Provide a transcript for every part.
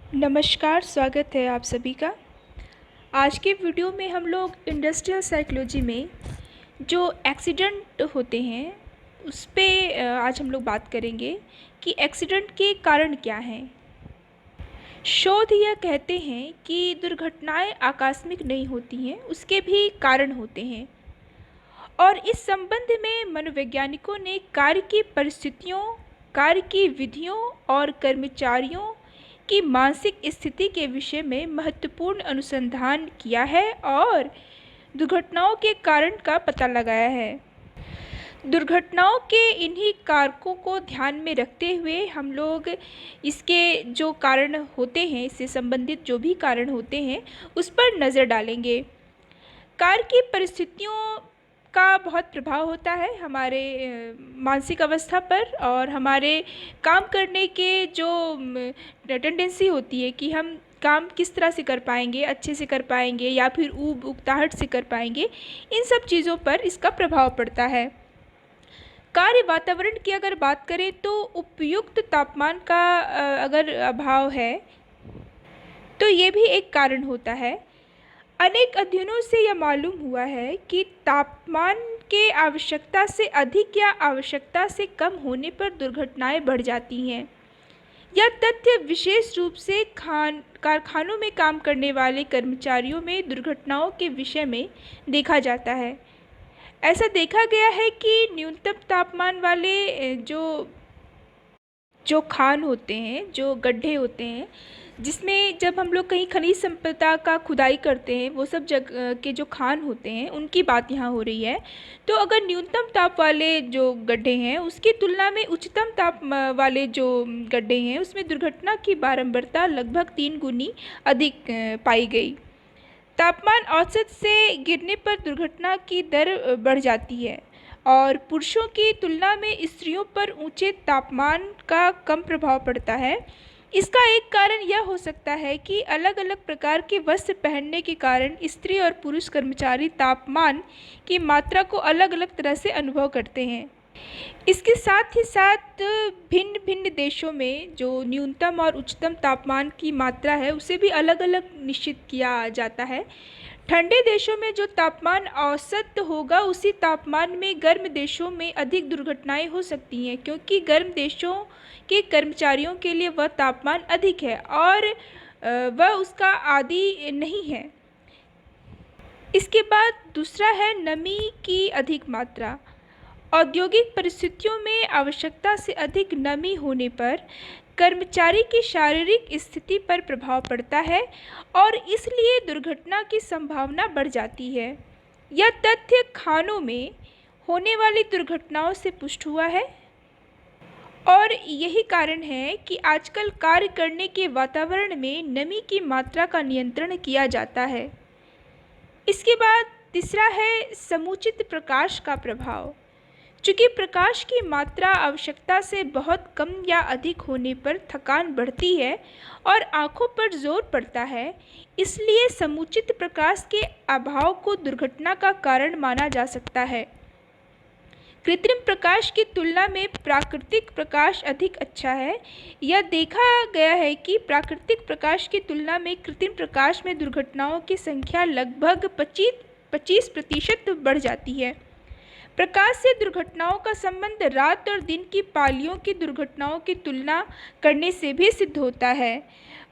नमस्कार, स्वागत है आप सभी का। आज के वीडियो में हम लोग इंडस्ट्रियल साइकोलॉजी में जो एक्सीडेंट होते हैं उस पे आज हम लोग बात करेंगे कि एक्सीडेंट के कारण क्या हैं। शोध यह कहते हैं कि दुर्घटनाएं आकस्मिक नहीं होती हैं, उसके भी कारण होते हैं। और इस संबंध में मनोवैज्ञानिकों ने कार्य की परिस्थितियों, कार्य की विधियों और कर्मचारियों की मानसिक स्थिति के विषय में महत्वपूर्ण अनुसंधान किया है और दुर्घटनाओं के कारण का पता लगाया है। दुर्घटनाओं के इन्हीं कारकों को ध्यान में रखते हुए हम लोग इसके जो कारण होते हैं, इससे संबंधित जो भी कारण होते हैं उस पर नज़र डालेंगे। कार्य की परिस्थितियों का बहुत प्रभाव होता है हमारे मानसिक अवस्था पर और हमारे काम करने के जो टेंडेंसी होती है कि हम काम किस तरह से कर पाएंगे, अच्छे से कर पाएंगे या फिर ऊब उकताहट से कर पाएंगे, इन सब चीज़ों पर इसका प्रभाव पड़ता है। कार्य वातावरण की अगर बात करें तो उपयुक्त तापमान का अगर अभाव है तो ये भी एक कारण होता है। अनेक अध्ययनों से यह मालूम हुआ है कि तापमान के आवश्यकता से अधिक या आवश्यकता से कम होने पर दुर्घटनाएं बढ़ जाती हैं। यह तथ्य विशेष रूप से कारखानों में काम करने वाले कर्मचारियों में दुर्घटनाओं के विषय में देखा जाता है। ऐसा देखा गया है कि न्यूनतम तापमान वाले जो जो खान होते हैं, जो गड्ढे होते हैं, जिसमें जब हम लोग कहीं खनिज संपदा का खुदाई करते हैं, वो सब जगह के जो खान होते हैं उनकी बात यहाँ हो रही है। तो अगर न्यूनतम ताप वाले जो गड्ढे हैं उसकी तुलना में उच्चतम ताप वाले जो गड्ढे हैं उसमें दुर्घटना की बारंबारता लगभग 3 गुनी अधिक पाई गई। तापमान औसत से गिरने पर दुर्घटना की दर बढ़ जाती है और पुरुषों की तुलना में स्त्रियों पर ऊंचे तापमान का कम प्रभाव पड़ता है। इसका एक कारण यह हो सकता है कि अलग अलग प्रकार के वस्त्र पहनने के कारण स्त्री और पुरुष कर्मचारी तापमान की मात्रा को अलग अलग तरह से अनुभव करते हैं। इसके साथ ही साथ भिन्न भिन्न देशों में जो न्यूनतम और उच्चतम तापमान की मात्रा है उसे भी अलग अलग निश्चित किया जाता है। ठंडे देशों में जो तापमान औसत होगा उसी तापमान में गर्म देशों में अधिक दुर्घटनाएं हो सकती हैं, क्योंकि गर्म देशों के कर्मचारियों के लिए वह तापमान अधिक है और वह उसका आदी नहीं है। इसके बाद दूसरा है नमी की अधिक मात्रा। औद्योगिक परिस्थितियों में आवश्यकता से अधिक नमी होने पर कर्मचारी की शारीरिक स्थिति पर प्रभाव पड़ता है और इसलिए दुर्घटना की संभावना बढ़ जाती है। यह तथ्य खानों में होने वाली दुर्घटनाओं से पुष्ट हुआ है और यही कारण है कि आजकल कार्य करने के वातावरण में नमी की मात्रा का नियंत्रण किया जाता है। इसके बाद तीसरा है समुचित प्रकाश का प्रभाव। चूँकि प्रकाश की मात्रा आवश्यकता से बहुत कम या अधिक होने पर थकान बढ़ती है और आँखों पर जोर पड़ता है, इसलिए समुचित प्रकाश के अभाव को दुर्घटना का कारण माना जा सकता है। कृत्रिम प्रकाश की तुलना में प्राकृतिक प्रकाश अधिक अच्छा है। यह देखा गया है कि प्राकृतिक प्रकाश की तुलना में कृत्रिम प्रकाश में दुर्घटनाओं की संख्या लगभग 25% बढ़ जाती है। प्रकाश से दुर्घटनाओं का संबंध रात और दिन की पालियों की दुर्घटनाओं की तुलना करने से भी सिद्ध होता है।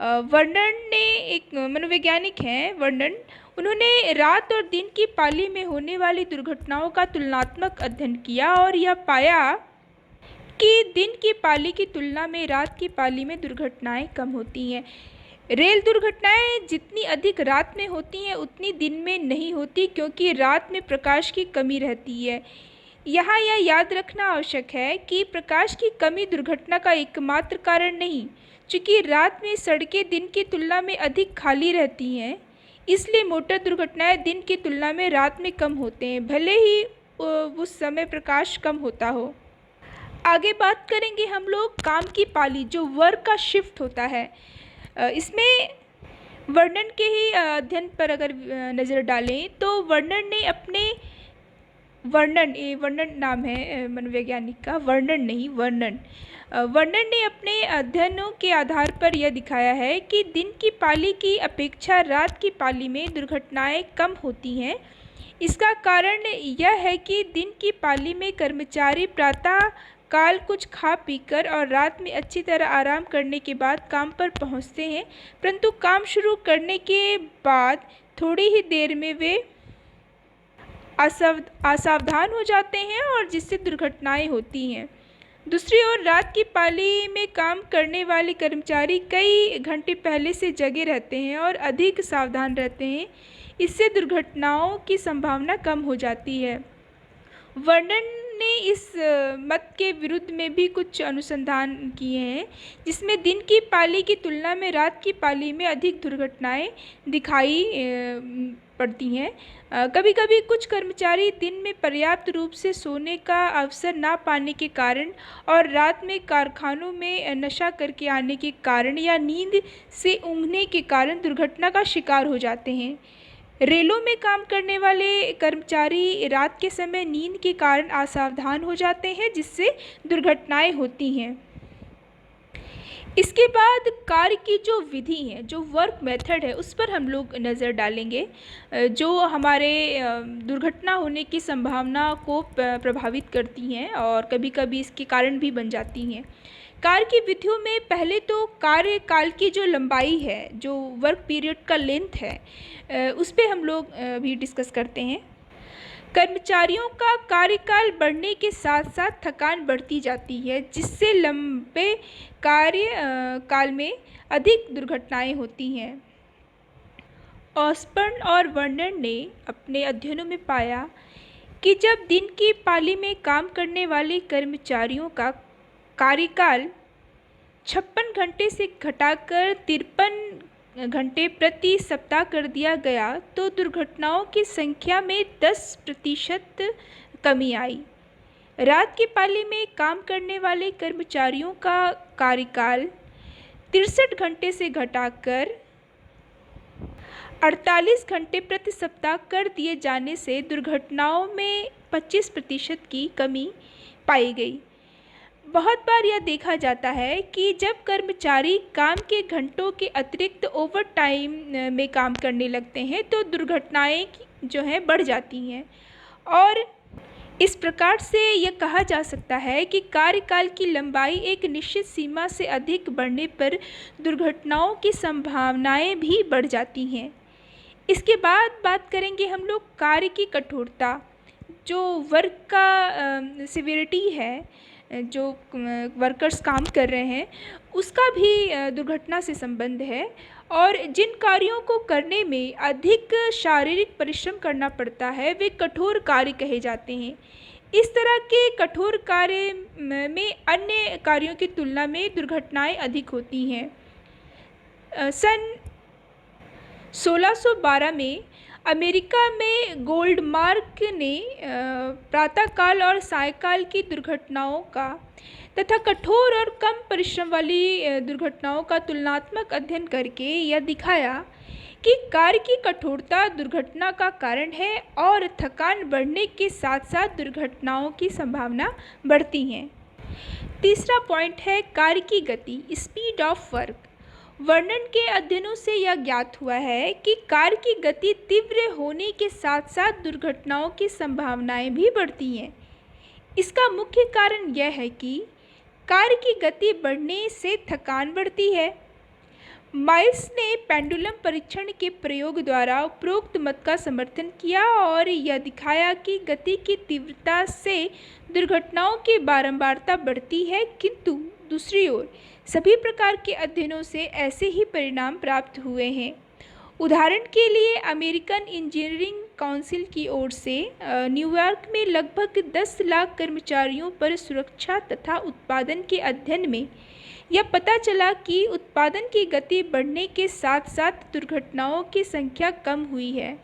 वर्णन ने एक मनोवैज्ञानिक हैं, वर्णन, उन्होंने रात और दिन की पाली में होने वाली दुर्घटनाओं का तुलनात्मक अध्ययन किया और यह पाया कि दिन की पाली की तुलना में रात की पाली में दुर्घटनाएं कम होती हैं। रेल दुर्घटनाएं जितनी अधिक रात में होती हैं उतनी दिन में नहीं होती, क्योंकि रात में प्रकाश की कमी रहती है। यहाँ यह याद रखना आवश्यक है कि प्रकाश की कमी दुर्घटना का एकमात्र कारण नहीं, चूँकि रात में सड़कें दिन की तुलना में अधिक खाली रहती हैं, इसलिए मोटर दुर्घटनाएं दिन की तुलना में रात में कम होते हैं, भले ही उस समय प्रकाश कम होता हो। आगे बात करेंगे हम लोग काम की पाली, जो वर्क का शिफ्ट होता है। इसमें वर्णन के ही अध्ययन पर अगर नज़र डालें तो वर्णन ने अपने वर्णन नाम है मनोवैज्ञानिक का, वर्णन नहीं, वर्णन वर्नन ने अपने अध्ययनों के आधार पर यह दिखाया है कि दिन की पाली की अपेक्षा रात की पाली में दुर्घटनाएं कम होती हैं। इसका कारण यह है कि दिन की पाली में कर्मचारी प्रातः काल कुछ खा पीकर और रात में अच्छी तरह आराम करने के बाद काम पर पहुंचते हैं, परंतु काम शुरू करने के बाद थोड़ी ही देर में वे असावधान हो जाते हैं और जिससे दुर्घटनाएं होती हैं। दूसरी ओर रात की पाली में काम करने वाले कर्मचारी कई घंटे पहले से जगे रहते हैं और अधिक सावधान रहते हैं। इससे दुर्घटनाओं की संभावना कम हो जाती है। वर्नन ने इस मत के विरुद्ध में भी कुछ अनुसंधान किए हैं, जिसमें दिन की पाली की तुलना में रात की पाली में अधिक दुर्घटनाएं दिखाई पड़ती हैं। कभी कभी कुछ कर्मचारी दिन में पर्याप्त रूप से सोने का अवसर ना पाने के कारण और रात में कारखानों में नशा करके आने के कारण या नींद से ऊँघने के कारण दुर्घटना का शिकार हो जाते हैं। रेलों में काम करने वाले कर्मचारी रात के समय नींद के कारण असावधान हो जाते हैं, जिससे दुर्घटनाएं होती हैं। इसके बाद कार्य की जो विधि है, जो वर्क मेथड है, उस पर हम लोग नज़र डालेंगे, जो हमारे दुर्घटना होने की संभावना को प्रभावित करती हैं और कभी कभी इसके कारण भी बन जाती हैं। कार्य की विधियों में पहले तो कार्यकाल की जो लंबाई है, जो वर्क पीरियड का लेंथ है, उस पे हम लोग भी डिस्कस करते हैं। कर्मचारियों का कार्यकाल बढ़ने के साथ साथ थकान बढ़ती जाती है, जिससे लंबे काल में अधिक दुर्घटनाएं होती हैं। ऑसबर्न और वर्नन ने अपने अध्ययनों में पाया कि जब दिन की पाली में काम करने वाले कर्मचारियों का कार्यकाल 56 घंटे से घटाकर 53 घंटे प्रति सप्ताह कर दिया गया, तो दुर्घटनाओं की संख्या में 10% कमी आई। रात की पाली में काम करने वाले कर्मचारियों का कार्यकाल 63 घंटे से घटाकर 48 घंटे प्रति सप्ताह कर दिए जाने से दुर्घटनाओं में 25% की कमी पाई गई। बहुत बार यह देखा जाता है कि जब कर्मचारी काम के घंटों के अतिरिक्त ओवर टाइम में काम करने लगते हैं, तो दुर्घटनाएं जो हैं बढ़ जाती हैं और इस प्रकार से यह कहा जा सकता है कि कार्यकाल की लंबाई एक निश्चित सीमा से अधिक बढ़ने पर दुर्घटनाओं की संभावनाएं भी बढ़ जाती हैं। इसके बाद बात करेंगे हम लोग कार्य की कठोरता, जो वर्क का सिवियरिटी है, जो वर्कर्स काम कर रहे हैं, उसका भी दुर्घटना से संबंध है और जिन कार्यों को करने में अधिक शारीरिक परिश्रम करना पड़ता है, वे कठोर कार्य कहे जाते हैं। इस तरह के कठोर कार्य में अन्य कार्यों की तुलना में दुर्घटनाएं अधिक होती हैं। सन 1612 में अमेरिका में गोल्डमार्क ने प्रातःकाल और सायंकाल की दुर्घटनाओं का तथा कठोर और कम परिश्रम वाली दुर्घटनाओं का तुलनात्मक अध्ययन करके यह दिखाया कि कार्य की कठोरता दुर्घटना का कारण है और थकान बढ़ने के साथ साथ दुर्घटनाओं की संभावना बढ़ती है। तीसरा पॉइंट है कार्य की गति, स्पीड ऑफ वर्क। वर्नन के अध्ययनों से यह ज्ञात हुआ है कि कार्य की गति तीव्र होने के साथ साथ दुर्घटनाओं की संभावनाएं भी बढ़ती हैं। इसका मुख्य कारण यह है कि कार्य की गति बढ़ने से थकान बढ़ती है। माइल्स ने पेंडुलम परीक्षण के प्रयोग द्वारा उपरोक्त मत का समर्थन किया और यह दिखाया कि गति की तीव्रता से दुर्घटनाओं की बारंबारता बढ़ती है, किंतु दूसरी ओर सभी प्रकार के अध्ययनों से ऐसे ही परिणाम प्राप्त हुए हैं। उदाहरण के लिए अमेरिकन इंजीनियरिंग काउंसिल की ओर से न्यूयॉर्क में लगभग 10 लाख कर्मचारियों पर सुरक्षा तथा उत्पादन के अध्ययन में यह पता चला कि उत्पादन की गति बढ़ने के साथ साथ दुर्घटनाओं की संख्या कम हुई है।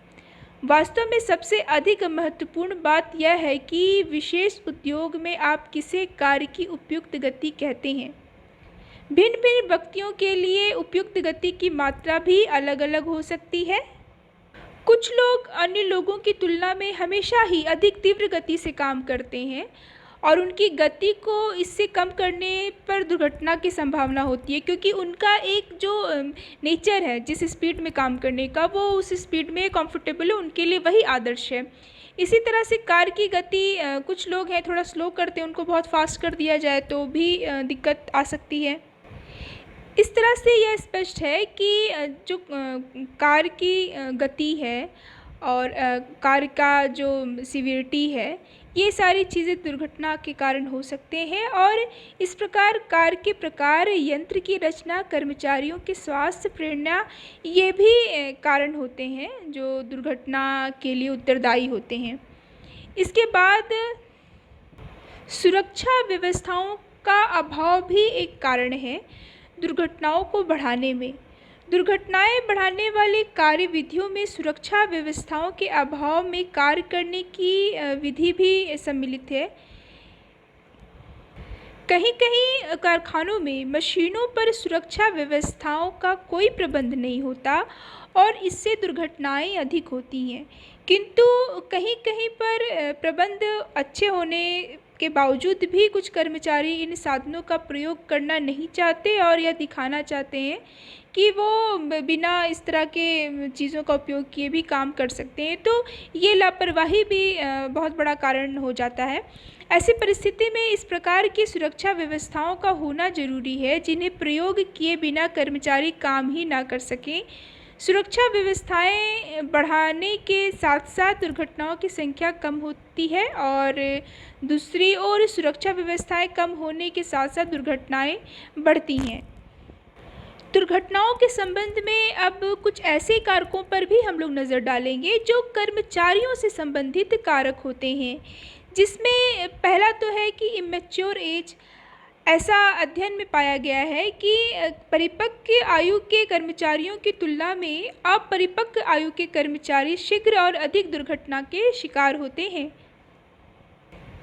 वास्तव में सबसे अधिक महत्वपूर्ण बात यह है कि विशेष उद्योग में आप किसे कार्य की उपयुक्त गति कहते हैं। भिन्न भिन्न व्यक्तियों के लिए उपयुक्त गति की मात्रा भी अलग अलग हो सकती है। कुछ लोग अन्य लोगों की तुलना में हमेशा ही अधिक तीव्र गति से काम करते हैं और उनकी गति को इससे कम करने पर दुर्घटना की संभावना होती है, क्योंकि उनका एक जो नेचर है जिस स्पीड में काम करने का, वो उस स्पीड में कंफर्टेबल है, उनके लिए वही आदर्श है। इसी तरह से कार की गति कुछ लोग हैं थोड़ा स्लो करते हैं, उनको बहुत फास्ट कर दिया जाए तो भी दिक्कत आ सकती है। इस तरह से यह स्पष्ट है कि जो कार की गति है और कार का जो सीवियरिटी है, ये सारी चीज़ें दुर्घटना के कारण हो सकते हैं। और इस प्रकार कार के प्रकार, यंत्र की रचना, कर्मचारियों के स्वास्थ्य, प्रेरणा, ये भी कारण होते हैं जो दुर्घटना के लिए उत्तरदायी होते हैं। इसके बाद सुरक्षा व्यवस्थाओं का अभाव भी एक कारण है दुर्घटनाओं को बढ़ाने में। दुर्घटनाएं बढ़ाने वाली कार्यविधियों में सुरक्षा व्यवस्थाओं के अभाव में कार्य करने की विधि भी सम्मिलित है। कहीं कहीं कारखानों में मशीनों पर सुरक्षा व्यवस्थाओं का कोई प्रबंध नहीं होता और इससे दुर्घटनाएं अधिक होती हैं, किंतु कहीं कहीं पर प्रबंध अच्छे होने के बावजूद भी कुछ कर्मचारी इन साधनों का प्रयोग करना नहीं चाहते और यह दिखाना चाहते हैं कि वो बिना इस तरह के चीज़ों का उपयोग किए भी काम कर सकते हैं। तो ये लापरवाही भी बहुत बड़ा कारण हो जाता है। ऐसी परिस्थिति में इस प्रकार की सुरक्षा व्यवस्थाओं का होना ज़रूरी है जिन्हें प्रयोग किए बिना कर्मचारी काम ही ना कर सकें। सुरक्षा व्यवस्थाएं बढ़ाने के साथ साथ दुर्घटनाओं की संख्या कम होती है और दूसरी ओर सुरक्षा व्यवस्थाएं कम होने के साथ साथ दुर्घटनाएं बढ़ती हैं। दुर्घटनाओं के संबंध में अब कुछ ऐसे कारकों पर भी हम लोग नज़र डालेंगे जो कर्मचारियों से संबंधित कारक होते हैं, जिसमें पहला तो है कि इमेच्योर एज। ऐसा अध्ययन में पाया गया है कि परिपक्व आयु के कर्मचारियों की तुलना में अपरिपक्व आयु के कर्मचारी शीघ्र और अधिक दुर्घटना के शिकार होते हैं।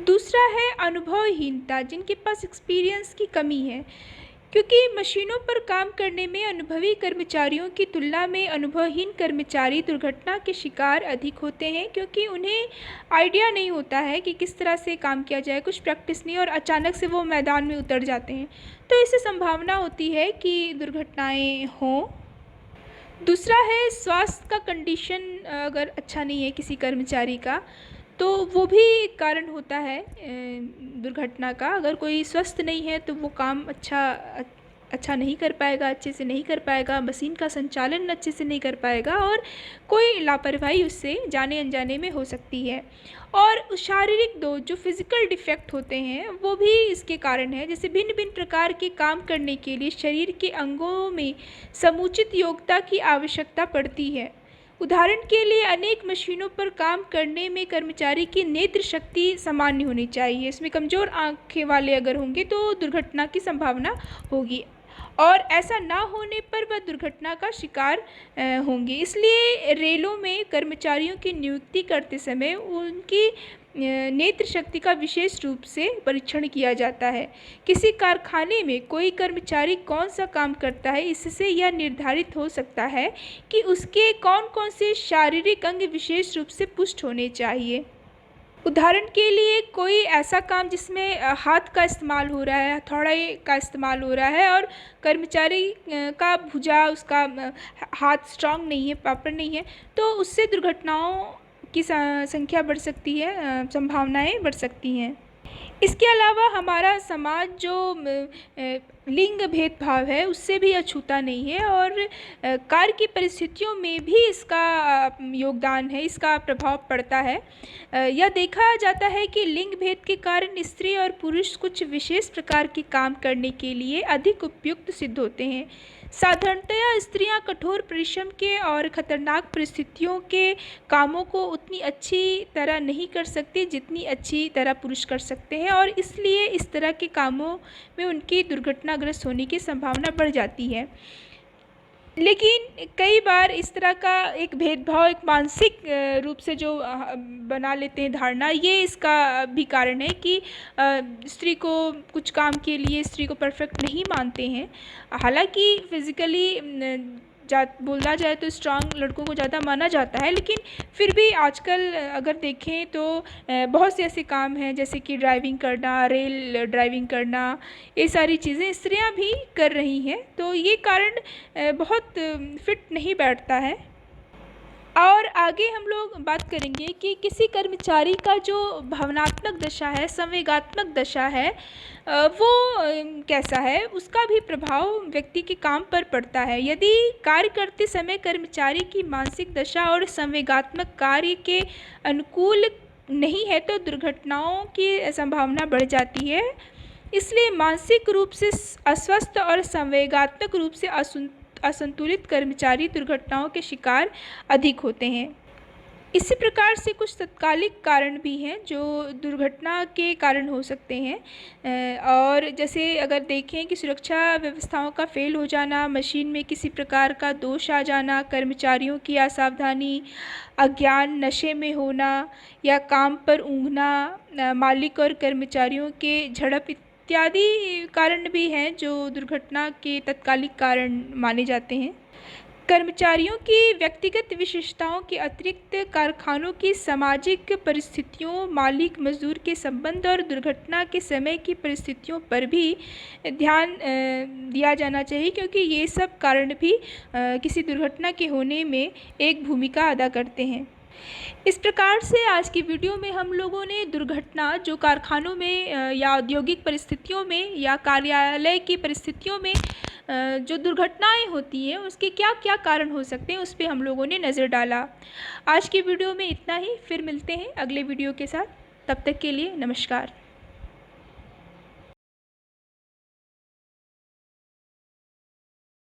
दूसरा है अनुभवहीनता, जिनके पास एक्सपीरियंस की कमी है, क्योंकि मशीनों पर काम करने में अनुभवी कर्मचारियों की तुलना में अनुभवहीन कर्मचारी दुर्घटना के शिकार अधिक होते हैं, क्योंकि उन्हें आइडिया नहीं होता है कि किस तरह से काम किया जाए, कुछ प्रैक्टिस नहीं, और अचानक से वो मैदान में उतर जाते हैं, तो इससे संभावना होती है कि दुर्घटनाएं हों। दूसरा है स्वास्थ्य का कंडीशन अगर अच्छा नहीं है किसी कर्मचारी का, तो वो भी एक कारण होता है दुर्घटना का। अगर कोई स्वस्थ नहीं है तो वो काम अच्छा नहीं कर पाएगा, अच्छे से नहीं कर पाएगा, मशीन का संचालन अच्छे से नहीं कर पाएगा और कोई लापरवाही उससे जाने अनजाने में हो सकती है। और शारीरिक दोष, जो फिज़िकल डिफेक्ट होते हैं, वो भी इसके कारण है। जैसे भिन्न भिन्न प्रकार के काम करने के लिए शरीर के अंगों में समुचित योग्यता की आवश्यकता पड़ती है। उदाहरण के लिए अनेक मशीनों पर काम करने में कर्मचारी की नेत्र शक्ति सामान्य होनी चाहिए। इसमें कमज़ोर आंखें वाले अगर होंगे तो दुर्घटना की संभावना होगी, और ऐसा ना होने पर वह दुर्घटना का शिकार होंगे। इसलिए रेलों में कर्मचारियों की नियुक्ति करते समय उनकी नेत्र शक्ति का विशेष रूप से परीक्षण किया जाता है। किसी कारखाने में कोई कर्मचारी कौन सा काम करता है, इससे यह निर्धारित हो सकता है कि उसके कौन कौन से शारीरिक अंग विशेष रूप से पुष्ट होने चाहिए। उदाहरण के लिए कोई ऐसा काम जिसमें हाथ का इस्तेमाल हो रहा है, हथौड़े का इस्तेमाल हो रहा है, और कर्मचारी का भुजा, उसका हाथ स्ट्रांग नहीं है, प्रॉपर नहीं है, तो उससे दुर्घटनाओं की संख्या बढ़ सकती है, संभावनाएं बढ़ सकती हैं। इसके अलावा हमारा समाज जो लिंग भेदभाव है उससे भी अछूता नहीं है, और कार्य की परिस्थितियों में भी इसका योगदान है, इसका प्रभाव पड़ता है। यह देखा जाता है कि लिंग भेद के कारण स्त्री और पुरुष कुछ विशेष प्रकार के काम करने के लिए अधिक उपयुक्त सिद्ध होते हैं। साधारणतया स्त्रियां कठोर परिश्रम के और खतरनाक परिस्थितियों के कामों को उतनी अच्छी तरह नहीं कर सकती जितनी अच्छी तरह पुरुष कर सकते हैं, और इसलिए इस तरह के कामों में उनकी दुर्घटनाग्रस्त होने की संभावना बढ़ जाती है। लेकिन कई बार इस तरह का एक भेदभाव, एक मानसिक रूप से जो बना लेते हैं धारणा, ये इसका भी कारण है कि स्त्री को कुछ काम के लिए स्त्री को परफेक्ट नहीं मानते हैं। हालांकि फिज़िकली बोला जाए तो स्ट्रांग लड़कों को ज़्यादा माना जाता है, लेकिन फिर भी आजकल अगर देखें तो बहुत से ऐसे काम हैं जैसे कि ड्राइविंग करना, रेल ड्राइविंग करना, ये सारी चीज़ें स्त्रियां भी कर रही हैं। तो ये कारण बहुत फिट नहीं बैठता है। और आगे हम लोग बात करेंगे कि किसी कर्मचारी का जो भावनात्मक दशा है, संवेगात्मक दशा है, वो कैसा है, उसका भी प्रभाव व्यक्ति के काम पर पड़ता है। यदि कार्य करते समय कर्मचारी की मानसिक दशा और संवेगात्मक कार्य के अनुकूल नहीं है तो दुर्घटनाओं की संभावना बढ़ जाती है। इसलिए मानसिक रूप से अस्वस्थ और संवेगात्मक रूप से असंतुलित कर्मचारी दुर्घटनाओं के शिकार अधिक होते हैं। इसी प्रकार से कुछ तत्कालिक कारण भी हैं जो दुर्घटना के कारण हो सकते हैं। और जैसे अगर देखें कि सुरक्षा व्यवस्थाओं का फेल हो जाना, मशीन में किसी प्रकार का दोष आ जाना, कर्मचारियों की असावधानी, अज्ञान, नशे में होना या काम पर ऊँघना, मालिक और कर्मचारियों के झड़प इत्यादि कारण भी हैं जो दुर्घटना के तत्कालिक कारण माने जाते हैं। कर्मचारियों की व्यक्तिगत विशेषताओं के अतिरिक्त कारखानों की सामाजिक परिस्थितियों, मालिक मजदूर के संबंध और दुर्घटना के समय की परिस्थितियों पर भी ध्यान दिया जाना चाहिए, क्योंकि ये सब कारण भी किसी दुर्घटना के होने में एक भूमिका अदा करते हैं। इस प्रकार से आज की वीडियो में हम लोगों ने दुर्घटना जो कारखानों में या औद्योगिक परिस्थितियों में या कार्यालय की परिस्थितियों में जो दुर्घटनाएं होती हैं उसके क्या क्या कारण हो सकते हैं उस पर हम लोगों ने नज़र डाला। आज की वीडियो में इतना ही, फिर मिलते हैं अगले वीडियो के साथ। तब तक के लिए नमस्कार।